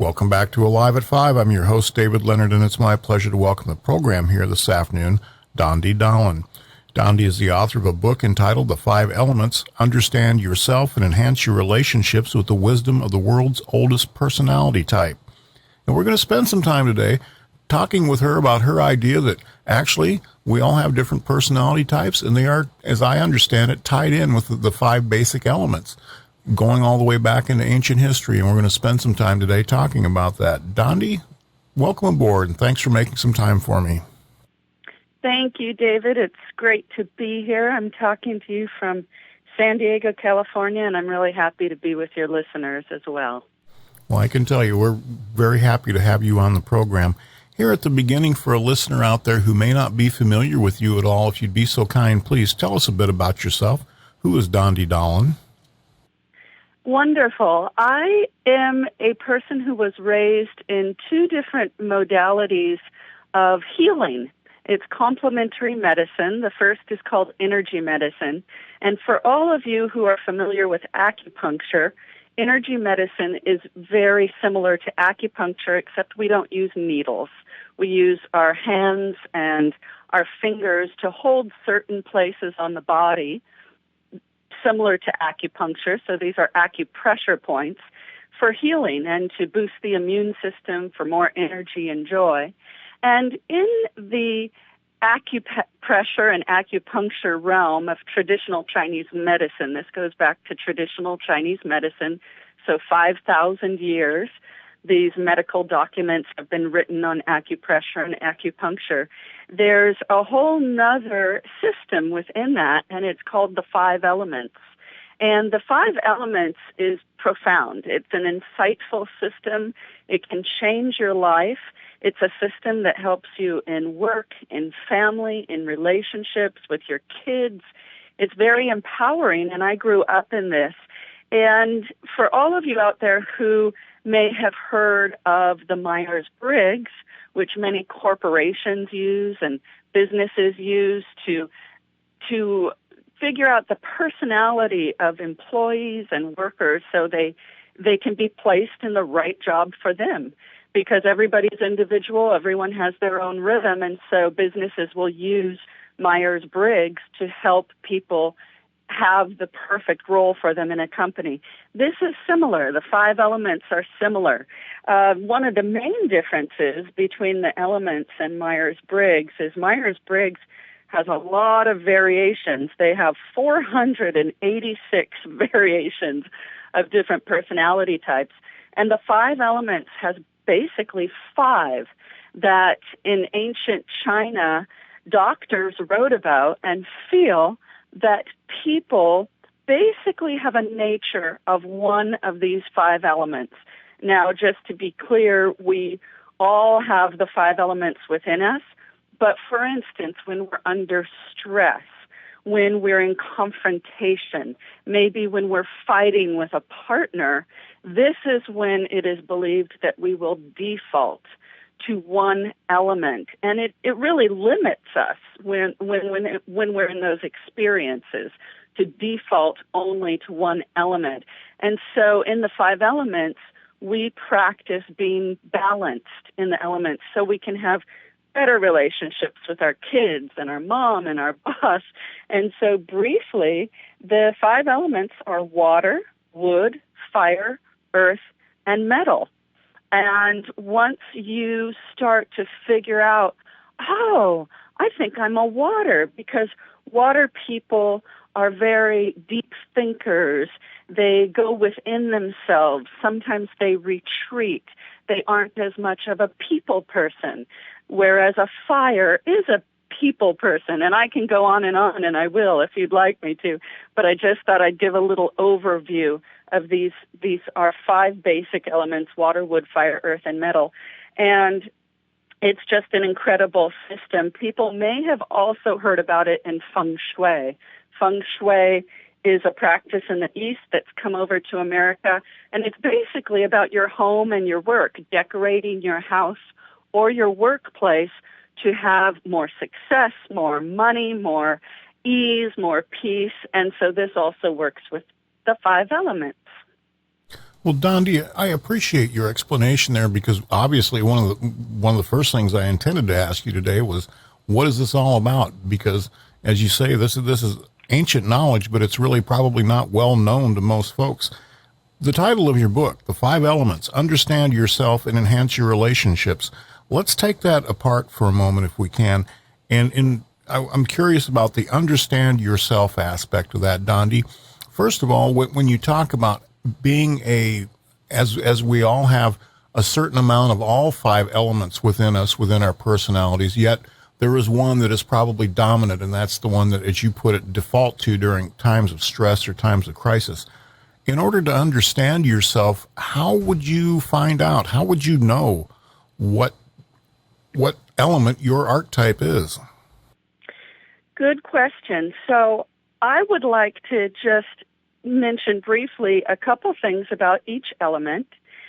Welcome back to Alive at 5. I'm your host, David Leonard, and it's my pleasure to welcome the program here this afternoon, Dondi Dahlin. Dondi is the author of a book entitled The 5 Elements, Understand Yourself and Enhance Your Relationships with the Wisdom of the World's Oldest Personality Type. And we're going to spend some time today talking with her about her idea that actually we all have different personality types, and they are, as I understand it, tied in with the 5 basic elements, going all the way back into ancient history, and we're going to spend some time today talking about that. Dondi, welcome aboard, and thanks for making some time for me. Thank you, David. It's great to be here. I'm talking to you from San Diego, California, and I'm really happy to be with your listeners as well. Well, I can tell you, we're very happy to have you on the program. Here at the beginning, for a listener out there who may not be familiar with you at all, if you'd be so kind, please tell us a bit about yourself. Who is Dondi Dahlin? Wonderful. I am a person who was raised in 2 different modalities of healing. It's complementary medicine. The first is called energy medicine. And for all of you who are familiar with acupuncture, energy medicine is very similar to acupuncture, except we don't use needles. We use our hands and our fingers to hold certain places on the body, similar to acupuncture. So these are acupressure points for healing and to boost the immune system for more energy and joy. And in the acupressure and acupuncture realm of traditional Chinese medicine, this goes back to traditional Chinese medicine, so 5,000 years, these medical documents have been written on acupressure and acupuncture. There's a whole nother system within that, and it's called the 5 elements. And the 5 elements is profound. It's an insightful system. It can change your life. It's a system that helps you in work, in family, in relationships with your kids. It's very empowering, and I grew up in this. And for all of you out there who may have heard of the Myers-Briggs, which many corporations use and businesses use to figure out the personality of employees and workers so they can be placed in the right job for them. Because everybody's individual, everyone has their own rhythm, and so businesses will use Myers-Briggs to help people have the perfect role for them in a company. This is similar. The 5 elements are similar. One of the main differences between the elements and Myers-Briggs is Myers-Briggs has a lot of variations. They have 486 variations of different personality types, and the 5 elements has basically 5 that in ancient China doctors wrote about and feel that people basically have a nature of one of these 5 elements. Now, just to be clear, we all have the 5 elements within us, but for instance, when we're under stress, when we're in confrontation, maybe when we're fighting with a partner, this is when it is believed that we will default to one element. And it really limits us when we're in those experiences to default only to one element. And so in the 5 elements, we practice being balanced in the elements so we can have better relationships with our kids and our mom and our boss. And so briefly, the 5 elements are water, wood, fire, earth, and metal. And once you start to figure out, oh, I think I'm a water, because water people are very deep thinkers. They go within themselves. Sometimes they retreat. They aren't as much of a people person, whereas a fire is a people person. And I can go on, and I will if you'd like me to. But I just thought I'd give a little overview of these. These are 5 basic elements: water, wood, fire, earth, and metal. And it's just an incredible system. People may have also heard about it in feng shui. Feng shui is a practice in the East that's come over to America, and it's basically about your home and your work, decorating your house or your workplace to have more success, more money, more ease, more peace. And so this also works with the 5 elements. Well, Dondi, I appreciate your explanation there because obviously one of the first things I intended to ask you today was, what is this all about? Because as you say, this is ancient knowledge, but it's really probably not well known to most folks. The title of your book, The Five Elements, Understand Yourself and Enhance Your Relationships. Let's take that apart for a moment if we can. I'm curious about the understand yourself aspect of that, Dondi. First of all, when you talk about being as we all have a certain amount of all five elements within us, within our personalities, yet there is one that is probably dominant, and that's the one that, as you put it, default to during times of stress or times of crisis. In order to understand yourself, how would you find out? How would you know what element your archetype is? Good question. So I would like to just mention briefly a couple things about each element,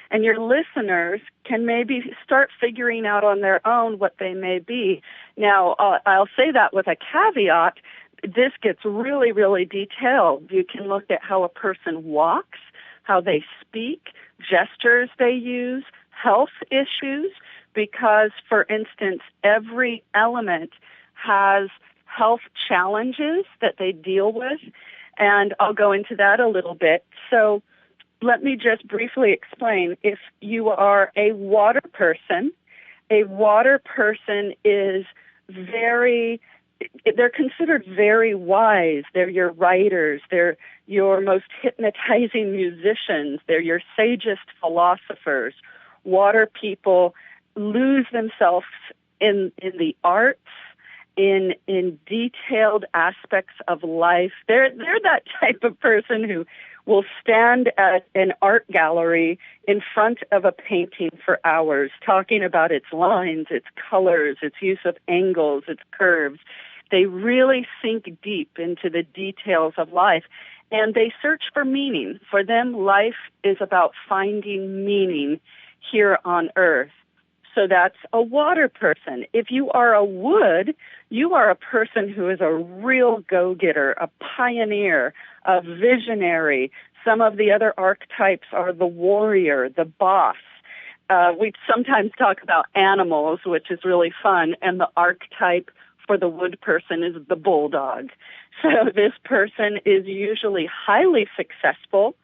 and your listeners can maybe start figuring out on their own what they may be. Now, I'll say that with a caveat. This gets really, really detailed. You can look at how a person walks, how they speak, gestures they use, health issues, because, for instance, every element has health challenges that they deal with, and I'll go into that a little bit. So let me just briefly explain. If you are a water person is they're considered very wise. They're your writers. They're your most hypnotizing musicians. They're your sagest philosophers. Water people lose themselves in the arts, in detailed aspects of life. They're that type of person who will stand at an art gallery in front of a painting for hours, talking about its lines, its colors, its use of angles, its curves. They really sink deep into the details of life, and they search for meaning. For them, life is about finding meaning here on earth. So that's a water person. If you are a wood, you are a person who is a real go-getter, a pioneer, a visionary. Some of the other archetypes are the warrior, the boss. We sometimes talk about animals, which is really fun, and the archetype for the wood person is the bulldog. So this person is usually highly successful.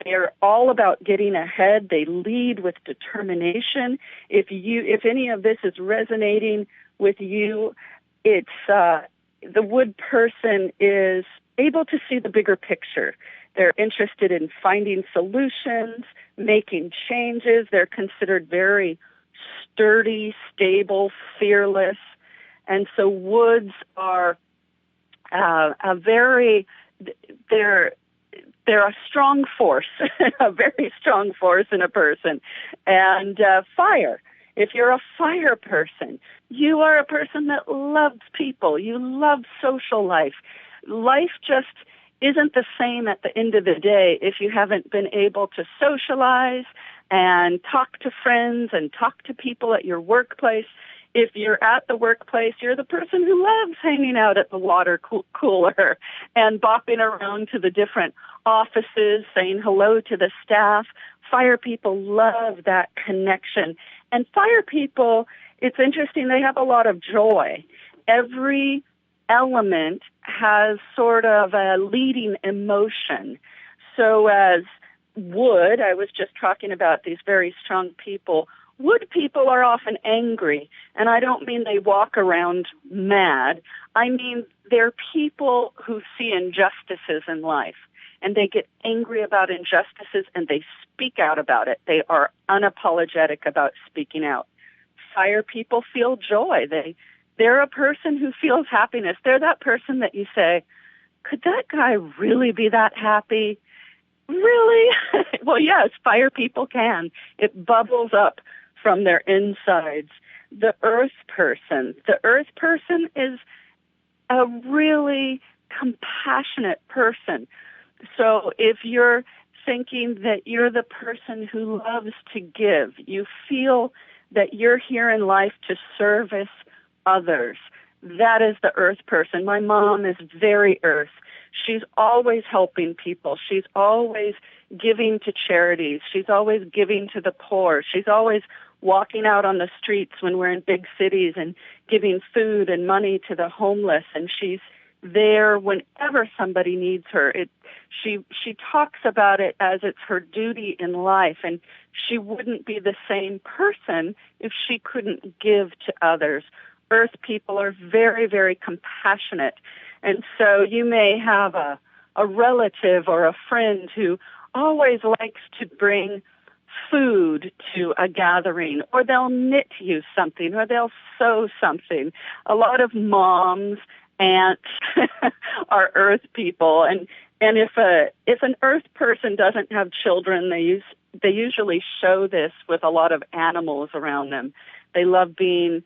They're all about getting ahead. They lead with determination. If any of this is resonating with you, it's the wood person is able to see the bigger picture. They're interested in finding solutions, making changes. They're considered very sturdy, stable, fearless. And so woods are they're a strong force, a very strong force in a person. And fire. If you're a fire person, you are a person that loves people. You love social life. Life just isn't the same at the end of the day if you haven't been able to socialize and talk to friends and talk to people at your workplace. If you're at the workplace, you're the person who loves hanging out at the water cooler and bopping around to the different offices, saying hello to the staff. Fire people love that connection. And fire people, it's interesting, they have a lot of joy. Every element has sort of a leading emotion. So as wood, I was just talking about these very strong people. Wood people are often angry, and I don't mean they walk around mad. I mean they're people who see injustices in life, and they get angry about injustices, and they speak out about it. They are unapologetic about speaking out. Fire people feel joy. They're a person who feels happiness. They're that person that you say, could that guy really be that happy? Really? Well, yes, fire people can. It bubbles up from their insides. The earth person is a really compassionate person. So if you're thinking that you're the person who loves to give, you feel that you're here in life to service others, that is the earth person. My mom is very earth. She's always helping people. She's always giving to charities. She's always giving to the poor. She's always walking out on the streets when we're in big cities and giving food and money to the homeless. And she's there whenever somebody needs her. She talks about it as it's her duty in life, and she wouldn't be the same person if she couldn't give to others. Earth people are very, very compassionate. And so you may have a relative or a friend who always likes to bring food to a gathering, or they'll knit you something, or they'll sew something. A lot of moms, aunts are earth people, and if an earth person doesn't have children, they usually show this with a lot of animals around them. They love being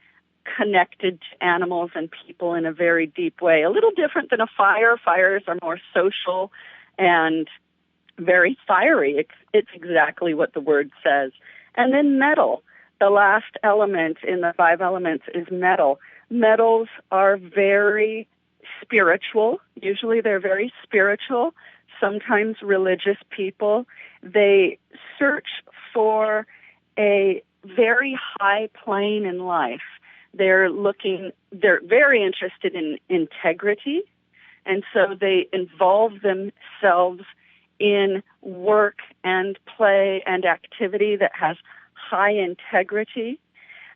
connected to animals and people in a very deep way. A little different than a fire. Fires are more social and very fiery. It's exactly what the word says. And then metal. The last element in the 5 elements is metal. Metals are very spiritual. Usually they're very spiritual, sometimes religious people. They search for a very high plane in life. They're very interested in integrity, and so they involve themselves in work and play and activity that has high integrity.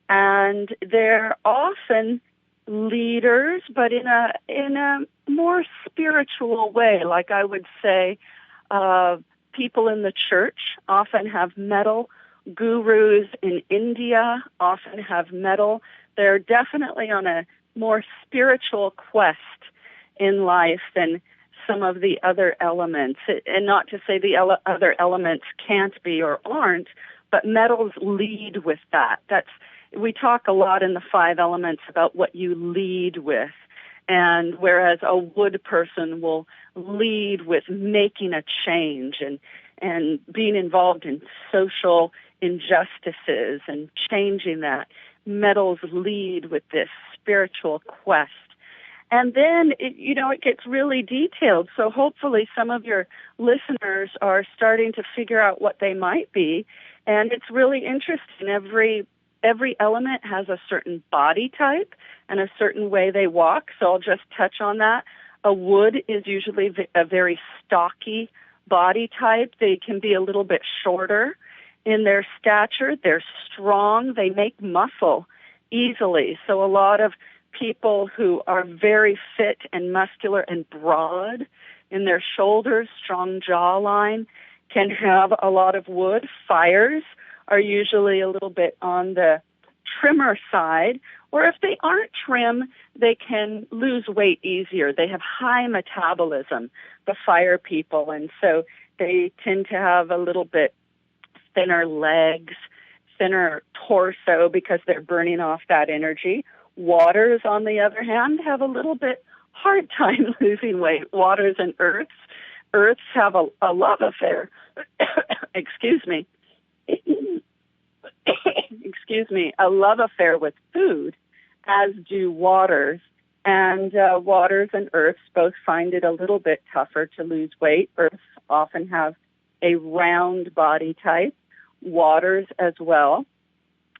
And they're often leaders, but in a more spiritual way. Like I would say, people in the church often have metal. Gurus in India often have metal. They're definitely on a more spiritual quest in life than some of the other elements. And not to say the other elements can't be or aren't, but metals lead with that. We talk a lot in the 5 elements about what you lead with. And whereas a wood person will lead with making a change and being involved in social injustices and changing that, metals lead with this spiritual quest. And then, it gets really detailed. So hopefully some of your listeners are starting to figure out what they might be. And it's really interesting. Every element has a certain body type and a certain way they walk. So I'll just touch on that. A wood is usually a very stocky body type. They can be a little bit shorter in their stature. They're strong. They make muscle easily. So a lot of people who are very fit and muscular and broad in their shoulders, strong jawline, can have a lot of wood. Fires are usually a little bit on the trimmer side, or if they aren't trim, they can lose weight easier. They have high metabolism, the fire people, and so they tend to have a little bit thinner legs, thinner torso because they're burning off that energy. Waters, on the other hand, have a little bit hard time losing weight. Waters and earths have a love affair. Excuse me. A love affair with food, as do waters. And waters and earths both find it a little bit tougher to lose weight. Earths often have a round body type, waters as well.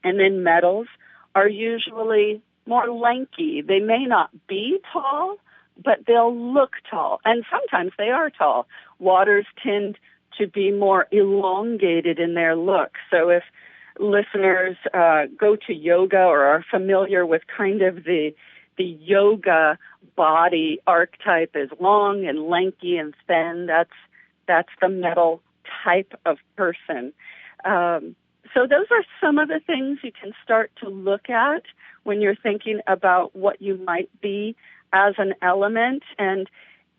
And then metals are usually more lanky. They may not be tall, but they'll look tall. And sometimes they are tall. Waters tend to be more elongated in their look. So if listeners go to yoga or are familiar with kind of the yoga body archetype is long and lanky and thin, that's the metal type of person. So those are some of the things you can start to look at when you're thinking about what you might be as an element. And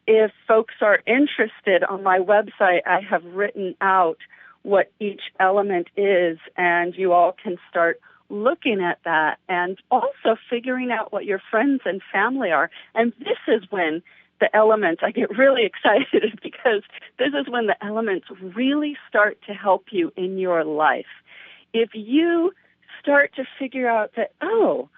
if folks are interested, on my website, I have written out what each element is, and you all can start looking at that and also figuring out what your friends and family are. And this is when the elements, I get really excited because this is when the elements really start to help you in your life. If you start to figure out that, oh,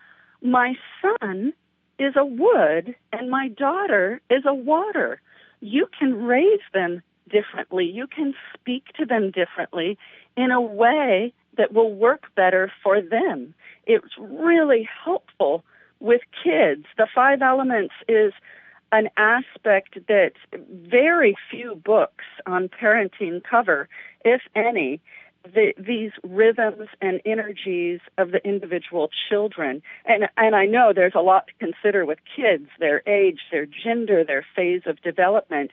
my son is a wood and my daughter is a water. You can raise them differently. You can speak to them differently in a way that will work better for them. It's really helpful with kids. The 5 elements is an aspect that very few books on parenting cover, if any, these rhythms and energies of the individual children. And I know there's a lot to consider with kids, their age, their gender, their phase of development.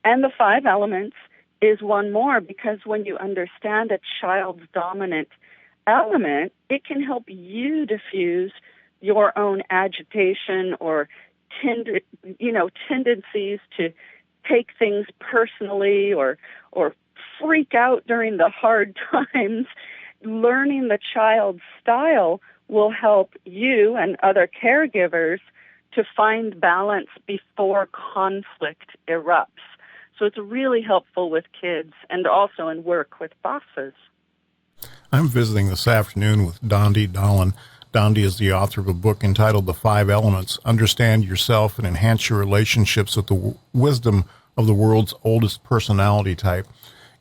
And the 5 elements is one more, because when you understand a child's dominant element, it can help you diffuse your own agitation or tendencies to take things personally or freak out during the hard times. Learning the child's style will help you and other caregivers to find balance before conflict erupts. So it's really helpful with kids and also in work with bosses. I'm visiting this afternoon with Dondi Dahlin. Dondi is the author of a book entitled The 5 Elements, Understand Yourself and Enhance Your Relationships with the Wisdom of the World's Oldest Personality Type.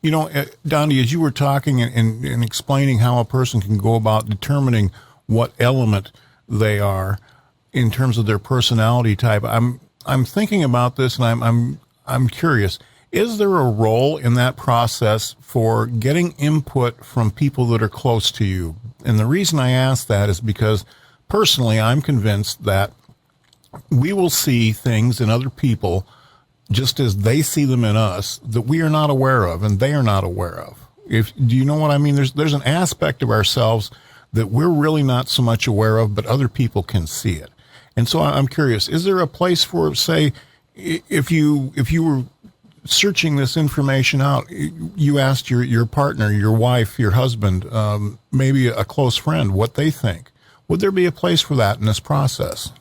You know, Dondi, as you were talking and explaining how a person can go about determining what element they are in terms of their personality type, I'm thinking about this, and I'm curious. Is there a role in that process for getting input from people that are close to you? And the reason I ask that is because personally, I'm convinced that we will see things in other people just as they see them in us that we are not aware of and they are not aware of. Do you know what I mean? There's an aspect of ourselves that we're really not so much aware of, but other people can see it. And so I'm curious, is there a place for, say, if you were searching this information out, you asked your partner, your wife, your husband, maybe a close friend, what they think. Would there be a place for that in this process?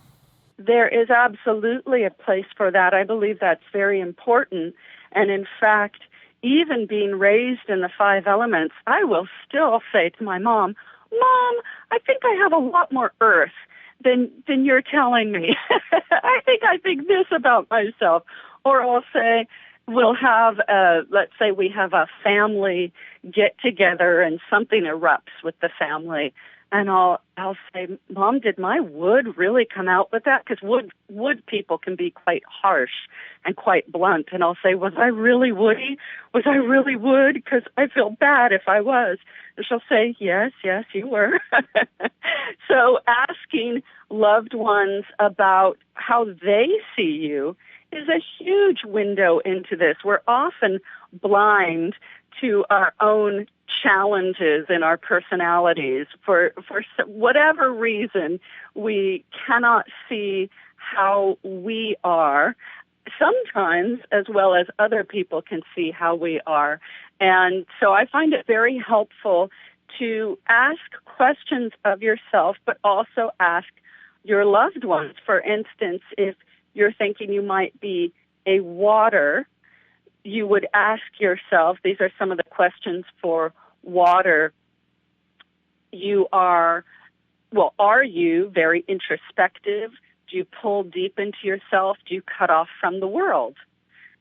There is absolutely a place for that. I believe that's very important. And in fact, even being raised in the 5 elements, I will still say to my mom, Mom, I think I have a lot more earth than you're telling me. I think this about myself. Or I'll say, we'll have let's say we have a family get together and something erupts with the family. And I'll say, Mom, did my wood really come out with that? Because wood people can be quite harsh and quite blunt. And I'll say, was I really woody? Was I really wood? Because I feel bad if I was. And she'll say, yes, you were. So asking loved ones about how they see you is a huge window into this. We're often blind to our own challenges in our personalities. For whatever reason, we cannot see how we are. Sometimes, as well as other people can see how we are. And so I find it very helpful to ask questions of yourself, but also ask your loved ones. For instance, if you're thinking you might be a water, you would ask yourself, these are some of the questions for water. Are you very introspective? Do you pull deep into yourself? Do you cut off from the world?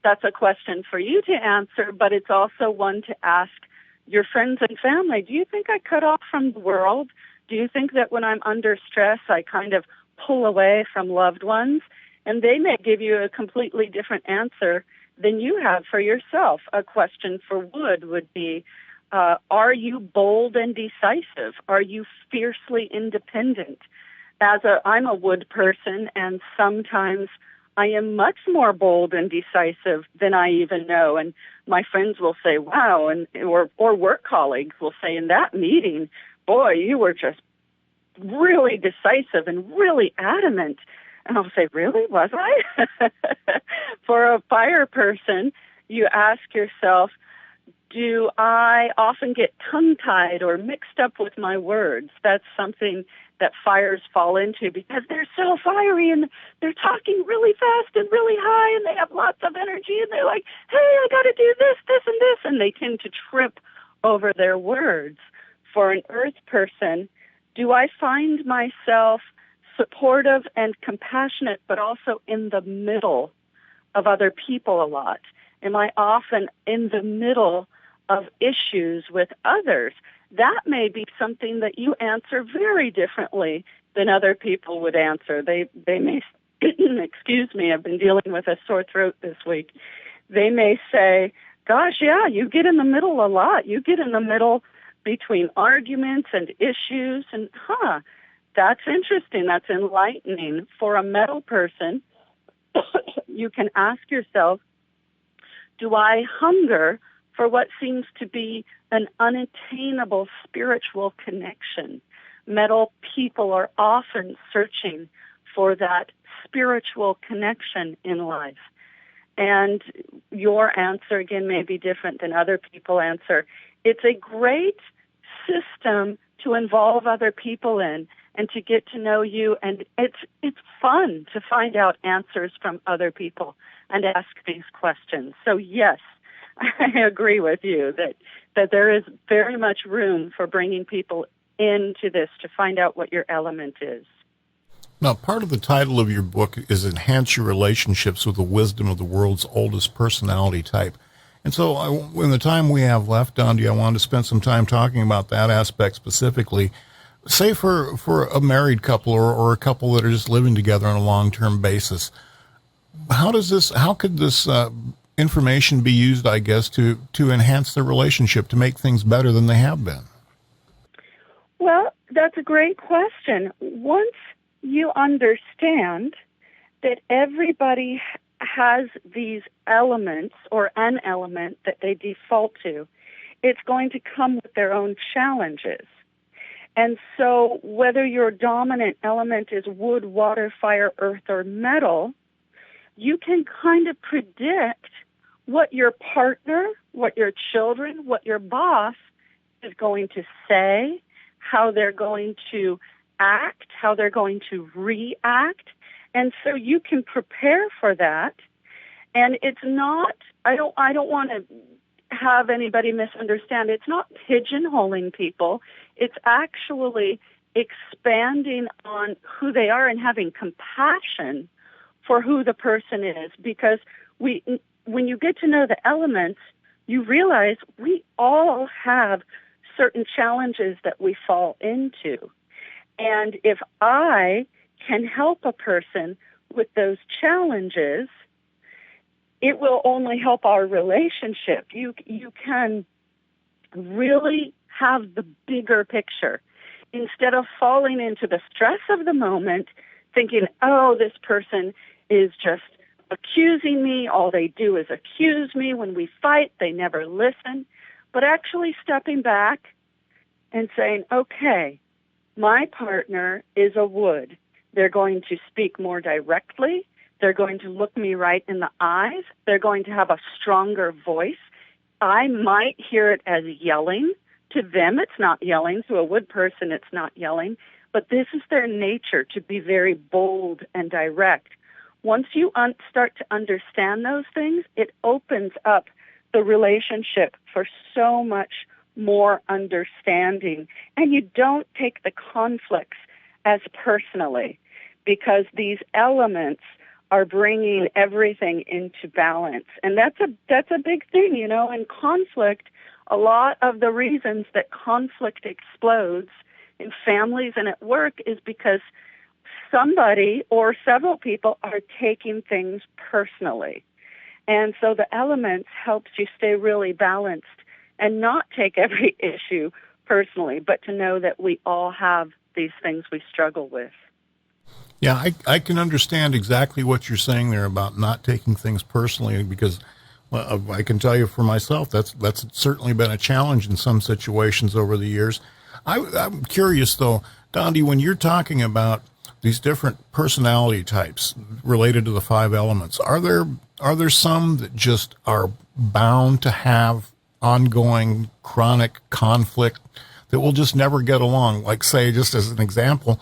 That's a question for you to answer, but it's also one to ask your friends and family. Do you think I cut off from the world? Do you think that when I'm under stress, I kind of pull away from loved ones? And they may give you a completely different answer than you have for yourself. A question for wood would be, are you bold and decisive? Are you fiercely independent? I'm a wood person, and sometimes I am much more bold and decisive than I even know. And my friends will say, wow, or work colleagues will say, in that meeting, boy, you were just really decisive and really adamant. And I'll say, really? Was I? For a fire person, you ask yourself, do I often get tongue-tied or mixed up with my words? That's something that fires fall into because they're so fiery and they're talking really fast and really high and they have lots of energy and they're like, hey, I got to do this, this, and this. And they tend to trip over their words. For an earth person, do I find myself supportive and compassionate, but also in the middle of other people a lot? Am I often in the middle of issues with others? That may be something that you answer very differently than other people would answer. They may, excuse me, I've been dealing with a sore throat this week. They may say, gosh, yeah, you get in the middle a lot. You get in the middle between arguments and issues, and that's interesting. That's enlightening. For a metal person, you can ask yourself, do I hunger for what seems to be an unattainable spiritual connection? Metal people are often searching for that spiritual connection in life. And your answer, again, may be different than other people answer. It's a great system to involve other people in and to get to know you. And it's fun to find out answers from other people and ask these questions. So, yes, I agree with you that there is very much room for bringing people into this to find out what your element is. Now, part of the title of your book is Enhance Your Relationships with the Wisdom of the World's Oldest Personality Type. And so in the time we have left, Dondi, I wanted to spend some time talking about that aspect specifically. Say for a married couple or a couple that are just living together on a long-term basis, how could this information be used, I guess, to enhance their relationship, to make things better than they have been? Well, that's a great question. Once you understand that everybody has these elements or an element that they default to, it's going to come with their own challenges. And so whether your dominant element is wood, water, fire, earth, or metal, you can kind of predict what your partner, what your children, what your boss is going to say, how they're going to act, how they're going to react. And so you can prepare for that. And it's not, I don't want to have anybody misunderstand. It's not pigeonholing people. It's actually expanding on who they are and having compassion for who the person is. Because when you get to know the elements, you realize we all have certain challenges that we fall into. And if I can help a person with those challenges, it will only help our relationship. You can really have the bigger picture. Instead of falling into the stress of the moment, thinking, oh, this person is just accusing me. All they do is accuse me. When we fight, they never listen. But actually stepping back and saying, okay, my partner is a wood. They're going to speak more directly. They're going to look me right in the eyes. They're going to have a stronger voice. I might hear it as yelling. To them, it's not yelling. To a wood person, it's not yelling. But this is their nature, to be very bold and direct. Once you start to understand those things, it opens up the relationship for so much more understanding. And you don't take the conflicts as personally, because these elements are bringing everything into balance. And that's a big thing, in conflict. A lot of the reasons that conflict explodes in families and at work is because somebody or several people are taking things personally. And so the elements helps you stay really balanced and not take every issue personally, but to know that we all have these things we struggle with. Yeah, I can understand exactly what you're saying there about not taking things personally, because I can tell you for myself, that's certainly been a challenge in some situations over the years. I'm curious, though, Dondi, when you're talking about these different personality types related to the 5 elements, are there some that just are bound to have ongoing chronic conflict that will just never get along? Like, say, just as an example,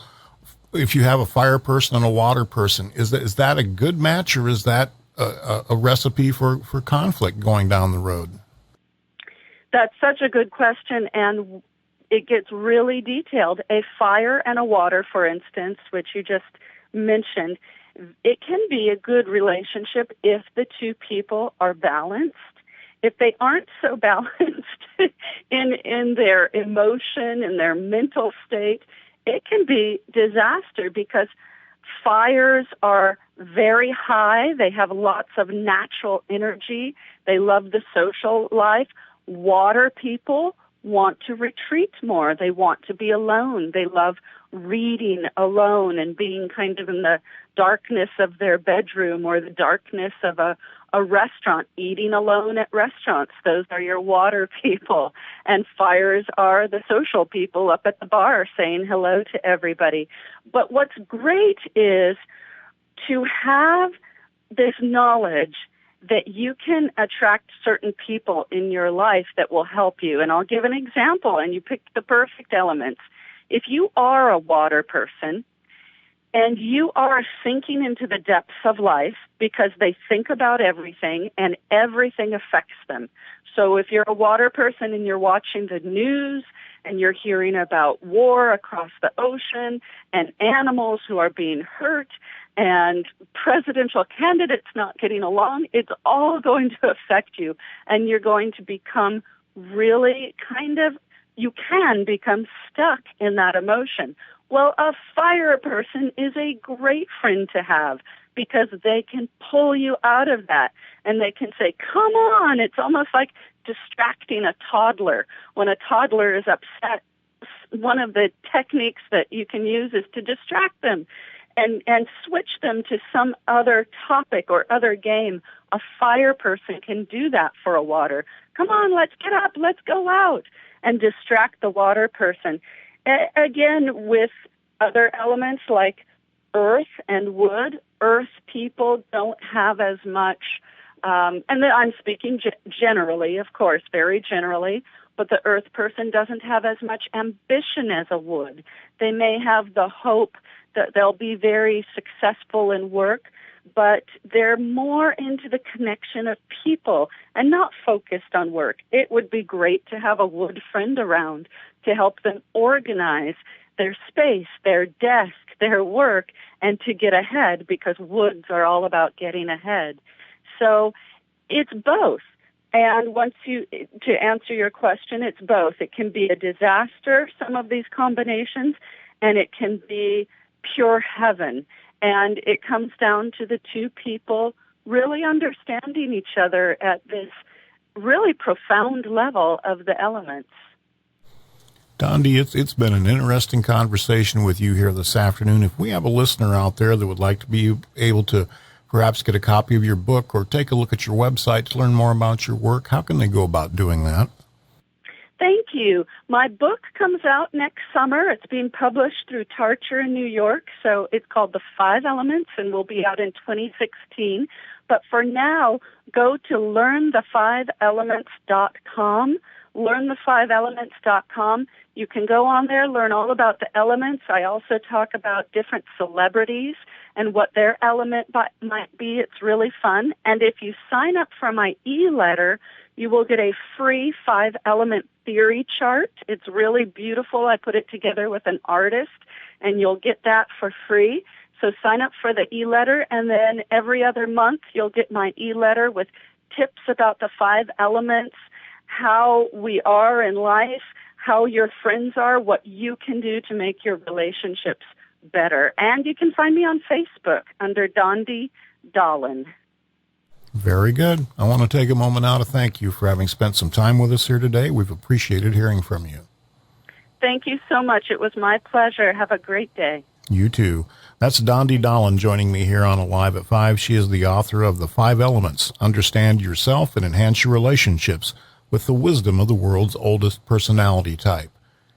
if you have a fire person and a water person, is that a good match, or is that a recipe for conflict going down the road? That's such a good question, and it gets really detailed. A fire and a water, for instance, which you just mentioned, it can be a good relationship if the two people are balanced. If they aren't so balanced in their emotion and their mental state, it can be disaster because fires are very high. They have lots of natural energy. They love the social life. Water people want to retreat more. They want to be alone. They love reading alone and being kind of in the darkness of their bedroom or the darkness of a restaurant, eating alone at restaurants. Those are your water people. And fires are the social people up at the bar saying hello to everybody. But what's great is to have this knowledge that you can attract certain people in your life that will help you. And I'll give an example, and you picked the perfect elements. If you are a water person and you are sinking into the depths of life because they think about everything and everything affects them. So if you're a water person and you're watching the news and you're hearing about war across the ocean and animals who are being hurt and presidential candidates not getting along, it's all going to affect you. And you're going to become really you can become stuck in that emotion. Well, a fire person is a great friend to have because they can pull you out of that. And they can say, come on. It's almost like distracting a toddler. When a toddler is upset, one of the techniques that you can use is to distract them and switch them to some other topic or other game. A fire person can do that for a water. Come on, let's get up, let's go out, and distract the water person. Again, with other elements like earth and wood, earth people don't have as much, and then I'm speaking generally, of course, very generally, but the earth person doesn't have as much ambition as a wood. They may have the hope that they'll be very successful in work, but they're more into the connection of people and not focused on work. It would be great to have a wood friend around to help them organize their space, their desk, their work, and to get ahead, because woods are all about getting ahead. So it's both. And to answer your question, it's both. It can be a disaster, some of these combinations, and it can be pure heaven. And it comes down to the two people really understanding each other at this really profound level of the elements. Dondi, it's been an interesting conversation with you here this afternoon. If we have a listener out there that would like to be able to perhaps get a copy of your book or take a look at your website to learn more about your work, how can they go about doing that? Thank you. My book comes out next summer. It's being published through Tarcher in New York, so it's called The 5 Elements and will be out in 2016. But for now, go to learnthefiveelements.com, learnthefiveelements.com. You can go on there, learn all about the elements. I also talk about different celebrities and what their element might be. It's really fun. And if you sign up for my e-letter, you will get a free 5-element theory chart. It's really beautiful. I put it together with an artist, and you'll get that for free. So sign up for the e-letter, and then every other month you'll get my e-letter with tips about the 5 elements, how we are in life, how your friends are, what you can do to make your relationships better. And you can find me on Facebook under Dondi Dahlin. Very good. I want to take a moment now to thank you for having spent some time with us here today. We've appreciated hearing from you. Thank you so much. It was my pleasure. Have a great day. You too. That's Dondi Dahlin joining me here on Alive at 5. She is the author of The 5 Elements, Understand Yourself and Enhance Your Relationships with the Wisdom of the World's Oldest Personality Type.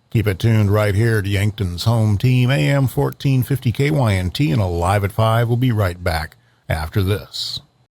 Keep it tuned right here to Yankton's home team, AM 1450 KYNT, and Alive at 5 will be right back after this.